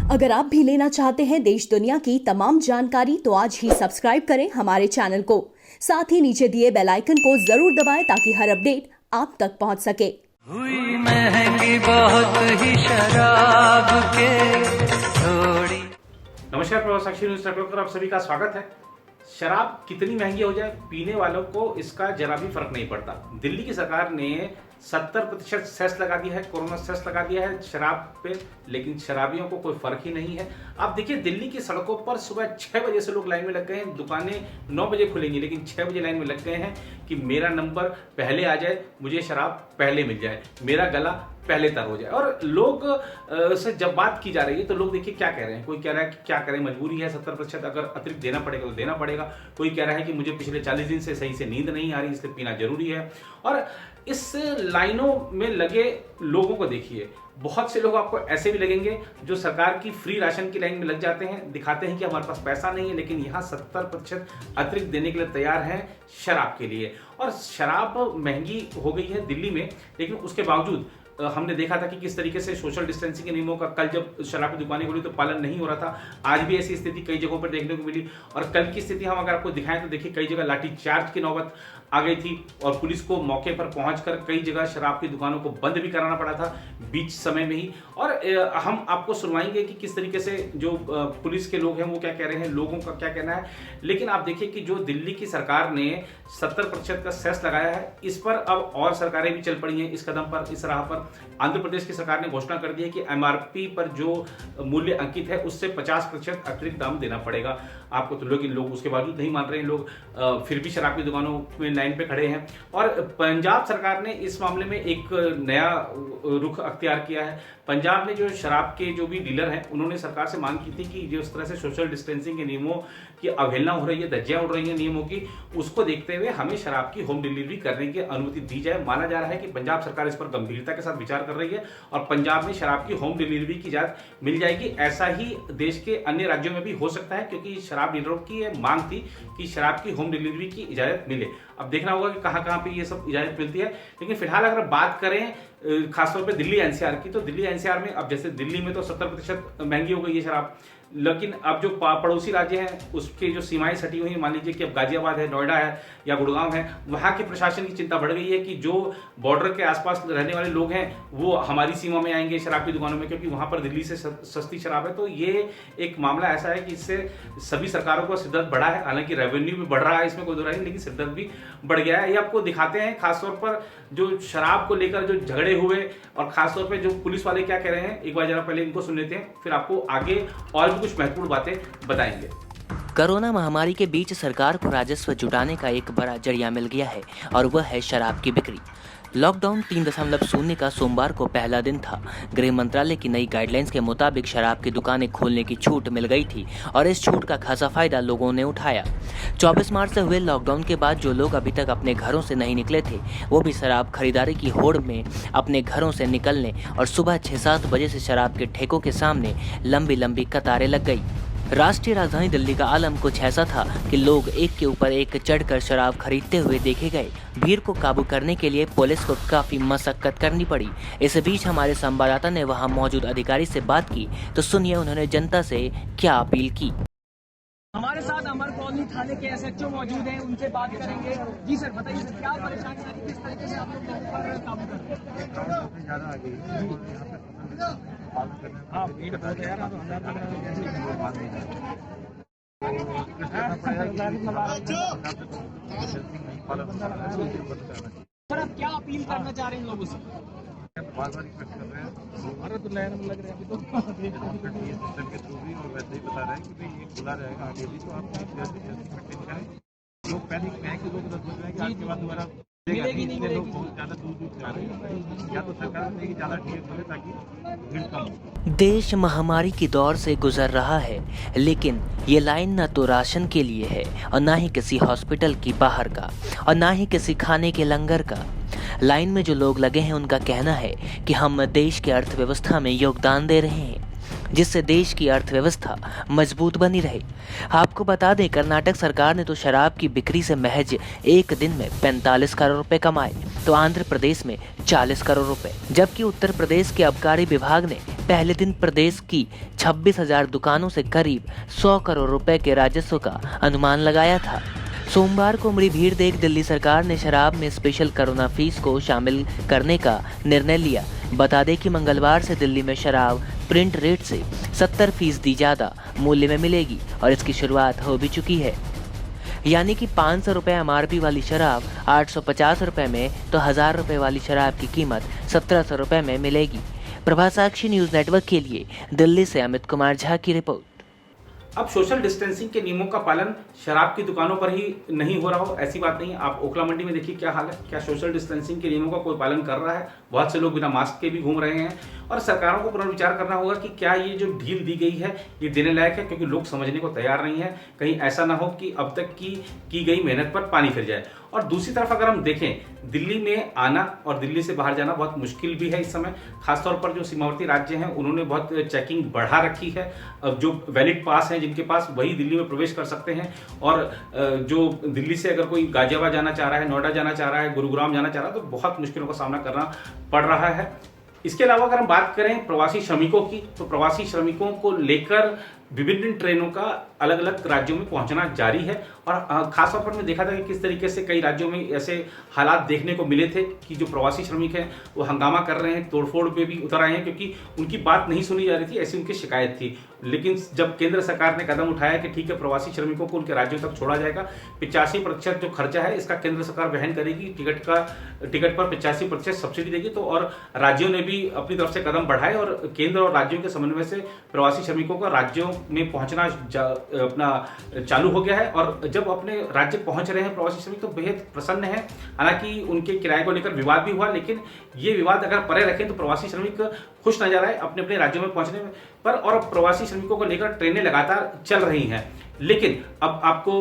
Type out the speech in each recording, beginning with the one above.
अगर आप भी लेना चाहते हैं देश दुनिया की तमाम जानकारी तो आज ही सब्सक्राइब करें हमारे चैनल को। साथ ही नीचे दिए बेल आइकन को जरूर दबाएं ताकि हर अपडेट आप तक पहुंच सके। हुई महंगी बहुत ही शराब के थोड़ी। नमस्कार, प्रवास साक्षी न्यूज नेटवर्क पर आप सभी का स्वागत है। शराब कितनी महंगी हो जाए, पीने वालों को इसका जरा भी फर्क नहीं पड़ता। दिल्ली की सरकार ने 70% सेस लगा दिया है, कोरोना सेस लगा दिया है शराब पे, लेकिन शराबियों को कोई फर्क ही नहीं है। आप देखिए, दिल्ली की सड़कों पर सुबह 6 बजे से लोग लाइन में लग गए हैं। दुकानें 9 बजे खुलेंगी, लेकिन 6 बजे लाइन में लग गए हैं कि मेरा नंबर पहले आ जाए, मुझे शराब पहले मिल जाए, मेरा गला पहले तर हो जाए। और लोग से जब बात की जा रही है तो लोग देखिए क्या कह रहे हैं। कोई कह रहा है कि क्या करें, मजबूरी है, 70% अगर अतिरिक्त देना पड़ेगा तो देना पड़ेगा। कोई कह रहा है कि मुझे पिछले 40 दिन से सही से नींद नहीं आ रही, इसलिए पीना जरूरी है। और इस लाइनों में लगे लोगों को देखिए, बहुत से लोग आपको ऐसे भी लगेंगे जो सरकार की फ्री राशन की लाइन में लग जाते हैं, दिखाते हैं कि हमारे पास पैसा नहीं है, लेकिन यहाँ 70% अतिरिक्त देने के लिए तैयार हैं शराब के लिए। और शराब महंगी हो गई है दिल्ली में, लेकिन उसके बावजूद हमने देखा था कि किस तरीके से सोशल डिस्टेंसिंग के नियमों का कल जब शराब की दुकानें खुली तो पालन नहीं हो रहा था। आज भी ऐसी स्थिति कई जगहों पर देखने को मिली। और कल की स्थिति हम अगर आपको दिखाएं तो देखिए, कई जगह लाठीचार्ज की नौबत आ गई थी और पुलिस को मौके पर पहुंचकर कई जगह शराब की दुकानों को बंद भी कराना पड़ा था बीच समय में ही। और हम आपको सुनवाएंगे कि किस तरीके से जो पुलिस के लोग हैं वो क्या कह रहे हैं, लोगों का क्या कहना है। लेकिन आप देखिए कि जो दिल्ली की सरकार ने 70% का सेस लगाया है, इस पर अब और सरकारें भी चल पड़ी हैं इस कदम पर, इस राह पर। आंध्र प्रदेश की सरकार ने घोषणा कर दी है कि एमआरपी पर जो मूल्य अंकित है उससे 50% अतिरिक्त दाम देना पड़ेगा आपको। तो लेकिन लोग उसके बावजूद नहीं मान रहे हैं, लोग फिर भी शराब की दुकानों में लाइन पे खड़े हैं। और पंजाब सरकार ने इस मामले में एक नया रुख अख्तियार किया है। पंजाब में जो शराब के जो भी डीलर हैं, उन्होंने सरकार से मांग की थी कि जिस तरह से सोशल डिस्टेंसिंग के नियमों की अवहेलना हो रही है, धज्जियां उड़ रही हैं नियमों की, उसको देखते हुए हमें शराब की होम डिलीवरी करने की अनुमति दी जाए। माना जा रहा है कि पंजाब सरकार इस पर गंभीरता के साथ विचार कर रही है और पंजाब में शराब की होम डिलीवरी की इजाजत मिल जाएगी। ऐसा ही देश के अन्य राज्यों में भी हो सकता है, क्योंकि शराब डीलरों की यह मांग थी कि शराब की होम डिलीवरी की इजाजत मिले। अब देखना होगा कि कहां कहां पे ये सब इजाजत मिलती है। लेकिन फिलहाल अगर बात करें खासतौर पे दिल्ली एनसीआर की, तो दिल्ली एनसीआर में अब जैसे दिल्ली में तो 70% महंगी हो गई है शराब, लेकिन अब जो पड़ोसी राज्य हैं उसके जो सीमाएं सटी हुई हैं, मान लीजिए कि अब गाजियाबाद है, नोएडा है या गुड़गांव है, वहां के प्रशासन की चिंता बढ़ गई है कि जो बॉर्डर के आसपास रहने वाले लोग हैं वो हमारी सीमा में आएंगे शराब की दुकानों में, क्योंकि वहां पर दिल्ली से सस्ती शराब है। तो ये एक मामला ऐसा है कि इससे सभी सरकारों का सिरदर्द बढ़ा है। हालांकि रेवेन्यू भी बढ़ रहा है, इसमें कोई दो राय नहीं, लेकिन सिरदर्द भी बढ़ गया है। ये आपको दिखाते हैं खासतौर पर जो शराब को लेकर जो झगड़े हुए और खासतौर पर जो पुलिस वाले क्या कह रहे हैं। एक बार जरा पहले इनको सुन लेते हैं, फिर आपको आगे और भी कुछ महत्वपूर्ण बातें बताएंगे। कोरोना महामारी के बीच सरकार को राजस्व जुटाने का एक बड़ा जरिया मिल गया है और वह है शराब की बिक्री। लॉकडाउन 3.0 का सोमवार को पहला दिन था। गृह मंत्रालय की नई गाइडलाइंस के मुताबिक शराब की दुकानें खोलने की छूट मिल गई थी और इस छूट का खासा फायदा लोगों ने उठाया। 24 मार्च से हुए लॉकडाउन के बाद जो लोग अभी तक अपने घरों से नहीं निकले थे, वो भी शराब खरीदारी की होड़ में अपने घरों से निकलने और सुबह 6-7 बजे से शराब के ठेकों के सामने लंबी लंबी कतारें लग गई। राष्ट्रीय राजधानी दिल्ली का आलम कुछ ऐसा था कि लोग एक के ऊपर एक चढ़कर शराब खरीदते हुए देखे गए। भीड़ को काबू करने के लिए पुलिस को काफी मशक्कत करनी पड़ी। इस बीच हमारे संवाददाता ने वहां मौजूद अधिकारी से बात की, तो सुनिए उन्होंने जनता से क्या अपील की। हमारे साथ अमर कॉलोनी थाने के एसएचओ मौजूद हैं, उनसे बात करेंगे। जी सर, बताइए सर, क्या परेशानी आ रही है, किस तरीके से आप लोग पर काबू कर रहे हैं? ज़्यादा आ गई। हाँ, भीड़ बहुत है यार, आप 1000 सर, आप क्या अपील करना चाह रहे हैं लोगों से? बार बार रिक्वेस्ट कर रहे हैं। हमारा तो लाइन में लग रहे हैं अभी तो। सिस्टम के थ्रू भी और वैसे ही बता रहे हैं कि भाई ये खुला रहेगा आगे भी, तो आप मेंटेन करें। लोग पैनिक में है कि लोग सोच रहे हैं कि आज के बाद दोबारा मिलेगी नहीं लोग मिलेगी। बहुत ज़्यादा दूर दूर से आ रहे हैं, या तो सरकार ने ज़्यादा ढील करे ताकि भीड़ कम हो। देश महामारी की दौर से गुजर रहा है, लेकिन ये लाइन न तो राशन के लिए है और ना ही किसी हॉस्पिटल की बाहर का और ना ही किसी खाने के लंगर का। लाइन में जो लोग लगे हैं उनका कहना है कि हम देश की अर्थव्यवस्था में योगदान दे रहे हैं। जिससे देश की अर्थव्यवस्था मजबूत बनी रहे। आपको बता दें, कर्नाटक सरकार ने तो शराब की बिक्री से महज एक दिन में 45 करोड़ रुपए कमाए, तो आंध्र प्रदेश में 40 करोड़ रुपए, जबकि उत्तर प्रदेश के आबकारी विभाग ने पहले दिन प्रदेश की 26,000 दुकानों से करीब 100 करोड़ रुपए के राजस्व का अनुमान लगाया था। सोमवार को उमड़ी भीड़ देख दिल्ली सरकार ने शराब में स्पेशल कोरोना फीस को शामिल करने का निर्णय लिया। बता दें कि मंगलवार से दिल्ली में शराब प्रिंट रेट से 70% ज्यादा मूल्य में मिलेगी और इसकी शुरुआत हो भी चुकी है। यानी कि 500 रुपये MRP वाली शराब 850 रुपये में, तो 1000 रुपये वाली शराब की कीमत 1700 रुपये में मिलेगी। प्रभा साक्षी न्यूज नेटवर्क के लिए दिल्ली से अमित कुमार झा की रिपोर्ट। अब सोशल डिस्टेंसिंग के नियमों का पालन शराब की दुकानों पर ही नहीं हो रहा हो, ऐसी बात नहीं है। आप ओखला मंडी में देखिए क्या हाल है, क्या सोशल डिस्टेंसिंग के नियमों का कोई पालन कर रहा है? बहुत से लोग बिना मास्क के भी घूम रहे हैं। और सरकारों को पुनर्विचार करना होगा कि क्या ये जो ढील दी गई है ये देने लायक है, क्योंकि लोग समझने को तैयार नहीं है। कहीं ऐसा ना हो कि अब तक की गई मेहनत पर पानी फिर जाए। और दूसरी तरफ अगर हम देखें, दिल्ली में आना और दिल्ली से बाहर जाना बहुत मुश्किल भी है इस समय। खासतौर पर जो सीमावर्ती राज्य हैं उन्होंने बहुत चेकिंग बढ़ा रखी है। अब जो वैलिड पास हैं जिनके पास, वही दिल्ली में प्रवेश कर सकते हैं। और जो दिल्ली से अगर कोई गाजियाबाद जाना चाह रहा है, नोएडा जाना चाह रहा है, गुरुग्राम जाना चाह रहा है, तो बहुत मुश्किलों का सामना करना पड़ रहा है। इसके अलावा अगर हम बात करें प्रवासी श्रमिकों की, तो प्रवासी श्रमिकों को लेकर विभिन्न ट्रेनों का अलग अलग राज्यों में पहुंचना जारी है। और खासतौर पर मैं देखा था कि किस तरीके से कई राज्यों में ऐसे हालात देखने को मिले थे कि जो प्रवासी श्रमिक हैं वो हंगामा कर रहे हैं, तोड़फोड़ पे भी उतर आए हैं, क्योंकि उनकी बात नहीं सुनी जा रही थी, ऐसी उनकी शिकायत थी। लेकिन जब केंद्र सरकार ने कदम उठाया कि ठीक है, प्रवासी श्रमिकों को उनके राज्यों तक छोड़ा जाएगा, 85% जो खर्चा है इसका केंद्र सरकार वहन करेगी, टिकट पर 85% सब्सिडी देगी। तो और राज्यों ने भी अपनी तरफ से कदम बढ़ाए और केंद्र और राज्यों के समन्वय से प्रवासी श्रमिकों का राज्यों में पहुंचना अपना चालू हो गया है। और जब अपने राज्य पहुंच रहे हैं प्रवासी श्रमिक तो बेहद प्रसन्न हैं। हालांकि उनके किराए को लेकर विवाद भी हुआ, लेकिन ये विवाद अगर परे रखें तो प्रवासी श्रमिक खुश नजर आए अपने अपने राज्यों में पहुंचने पर। और प्रवासी श्रमिकों को लेकर ट्रेनें लगातार चल रही हैं। लेकिन अब आपको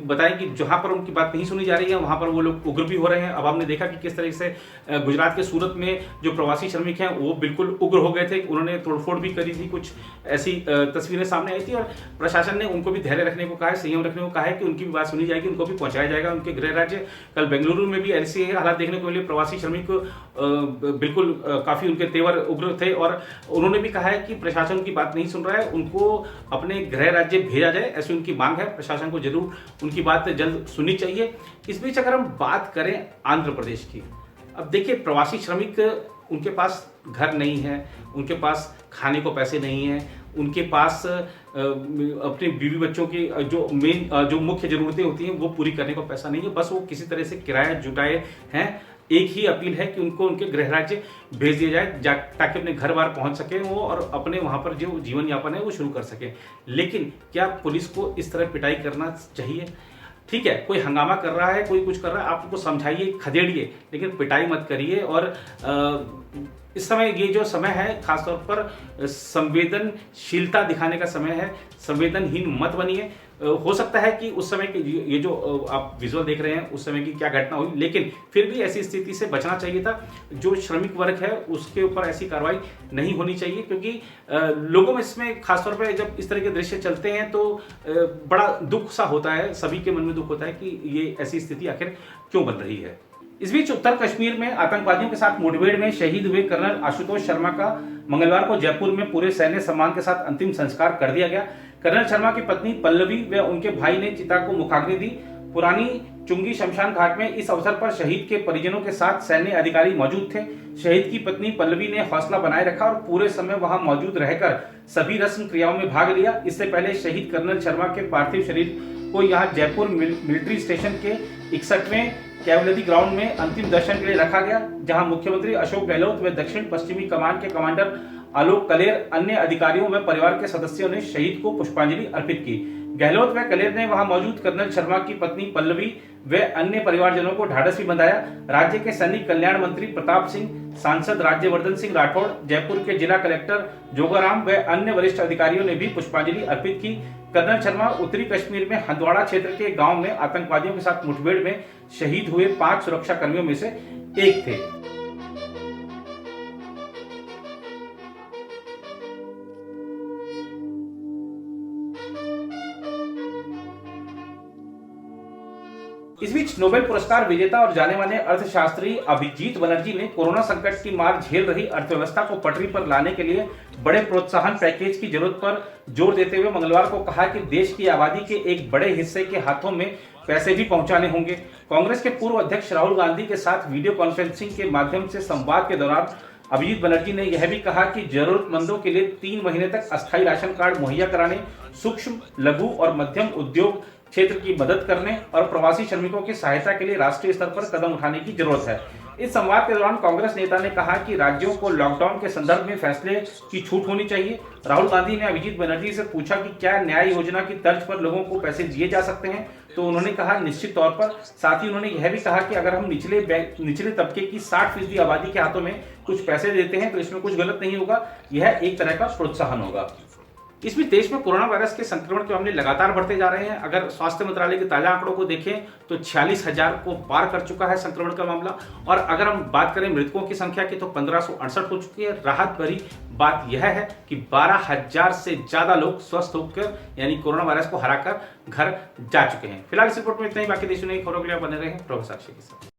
बताएं कि जहां पर उनकी बात नहीं सुनी जा रही है वहां पर वो लोग उग्र भी हो रहे हैं। अब हमने देखा कि किस तरीके से गुजरात के सूरत में जो प्रवासी श्रमिक हैं वो बिल्कुल उग्र हो गए थे, उन्होंने तोड़फोड़ भी करी थी, कुछ ऐसी तस्वीरें सामने आई थी। और प्रशासन ने उनको भी धैर्य रखने को कहा है, संयम रखने को कहा है कि उनकी भी बात सुनी जाएगी, उनको भी पहुंचाया जाएगा उनके गृह राज्य। कल बेंगलुरु में भी ऐसे हालात देखने को मिले, प्रवासी श्रमिक बिल्कुल काफी उनके तेवर उग्र थे और उन्होंने भी कहा है कि प्रशासन की बात नहीं सुन रहा है, उनको अपने गृह राज्य भेजा जाए, ऐसी उनकी मांग है। प्रशासन को जरूर उनकी बात जल्द सुननी चाहिए। इस बीच अगर हम बात करें आंध्र प्रदेश की, अब देखिए प्रवासी श्रमिक, उनके पास घर नहीं है, उनके पास खाने को पैसे नहीं है, उनके पास अपने बीवी बच्चों की जो मुख्य जरूरतें होती हैं वो पूरी करने को पैसा नहीं है। बस वो किसी तरह से किराया जुटाए हैं। एक ही अपील है कि उनको उनके गृह राज्य भेज दिया जाए ताकि अपने घर बार पहुंच सके वो और अपने वहां पर जो जीवन यापन है वो शुरू कर सके। लेकिन क्या पुलिस को इस तरह पिटाई करना चाहिए? ठीक है, कोई हंगामा कर रहा है, कोई कुछ कर रहा है, आप उनको समझाइए, खदेड़िए, लेकिन पिटाई मत करिए। और इस समय ये जो समय है खासतौर पर संवेदनशीलता दिखाने का समय है, संवेदनहीन मत बनिए। हो सकता है कि उस समय ये जो आप विजुअल देख रहे हैं उस समय की क्या घटना हुई, लेकिन फिर भी ऐसी स्थिति से बचना चाहिए था। जो श्रमिक वर्ग है उसके ऊपर ऐसी कार्रवाई नहीं होनी चाहिए, क्योंकि लोगों में इसमें खासतौर पर जब इस तरह के दृश्य चलते हैं तो बड़ा दुख सा होता है, सभी के मन में दुख होता है कि ये ऐसी स्थिति आखिर क्यों बन रही है। इस बीच उत्तर कश्मीर में आतंकवादियों के साथ मुठभेड़ में शहीद हुए कर्नल आशुतोष शर्मा का मंगलवार को जयपुर में पूरे सैन्य सम्मान के साथ अंतिम संस्कार कर दिया गया। कर्नल शर्मा की पत्नी पल्लवी व उनके भाई ने चिता को मुखाग्नि दी। पुरानी चुंगी शमशान घाट में इस अवसर पर शहीद के परिजनों के साथ सैन्य अधिकारी मौजूद थे। शहीद की पत्नी पल्लवी ने हौसला बनाए रखा और पूरे समय वहां मौजूद रहकर सभी रस्म क्रियाओं में भाग लिया। इससे पहले शहीद कर्नल शर्मा के पार्थिव शरीर को यहां जयपुर मिलिट्री स्टेशन के 61वें कैवलरी ग्राउंड में अंतिम दर्शन के लिए रखा गया, जहां मुख्यमंत्री अशोक गहलोत व दक्षिण पश्चिमी कमान के कमांडर आलोक कलेर, अन्य अधिकारियों व परिवार के सदस्यों ने शहीद को पुष्पांजलि अर्पित की। गहलोत व कलेर ने वहां मौजूद कर्नल शर्मा की पत्नी पल्लवी व अन्य परिवारजनों को ढाढ़स भी बंधाया। राज्य के सैनिक कल्याण मंत्री प्रताप सिंह, सांसद राज्यवर्धन सिंह राठौड़, जयपुर के जिला कलेक्टर जोगाराम व अन्य वरिष्ठ अधिकारियों ने भी पुष्पांजलि अर्पित की। कर्नल शर्मा उत्तरी कश्मीर में हंदवाड़ा क्षेत्र के गांव में आतंकवादियों के साथ मुठभेड़ में शहीद हुए 5 सुरक्षा कर्मियों में से एक थे। इस बीच नोबेल पुरस्कार विजेता और जाने माने अर्थशास्त्री अभिजीत बनर्जी ने कोरोना संकट की मार झेल रही अर्थव्यवस्था को पटरी पर लाने के लिए बड़े प्रोत्साहन पैकेज की जरूरत पर जोर देते हुए मंगलवार को कहा कि देश की आबादी के एक बड़े हिस्से के हाथों में पैसे भी पहुंचाने होंगे। कांग्रेस के पूर्व अध्यक्ष राहुल गांधी के साथ वीडियो कॉन्फ्रेंसिंग के माध्यम से संवाद के दौरान अभिजीत बनर्जी ने यह भी कहा कि जरूरतमंदों के लिए 3 महीने तक अस्थायी राशन कार्ड मुहैया कराने, सूक्ष्म, लघु और मध्यम उद्योग क्षेत्र की मदद करने और प्रवासी श्रमिकों की सहायता के लिए राष्ट्रीय स्तर पर कदम उठाने की जरूरत है। इस संवाद के दौरान कांग्रेस नेता ने कहा कि राज्यों को लॉकडाउन के संदर्भ में फैसले की छूट होनी चाहिए। राहुल गांधी ने अभिजीत बनर्जी से पूछा कि क्या न्याय योजना की तर्ज पर लोगों को पैसे दिए जा सकते हैं, तो उन्होंने कहा निश्चित तौर पर। साथ ही उन्होंने यह भी कहा कि अगर हम निचले तबके की 60% आबादी के हाथों में कुछ पैसे देते हैं तो इसमें कुछ गलत नहीं होगा, यह एक तरह का प्रोत्साहन होगा। इस बीच देश में कोरोना वायरस के संक्रमण के मामले लगातार बढ़ते जा रहे हैं। अगर स्वास्थ्य मंत्रालय के ताजा आंकड़ों को देखें तो 46,000 को पार कर चुका है संक्रमण का मामला, और अगर हम बात करें मृतकों की संख्या की तो 1568 हो चुकी है। राहत भरी बात यह है कि 12,000 से ज्यादा लोग स्वस्थ होकर यानी कोरोना वायरस को हराकर घर जा चुके हैं। फिलहाल इस रिपोर्ट में इतना ही। बाकी देशों की खबरों के लिए बने रहे प्रभु साक्षी के साथ।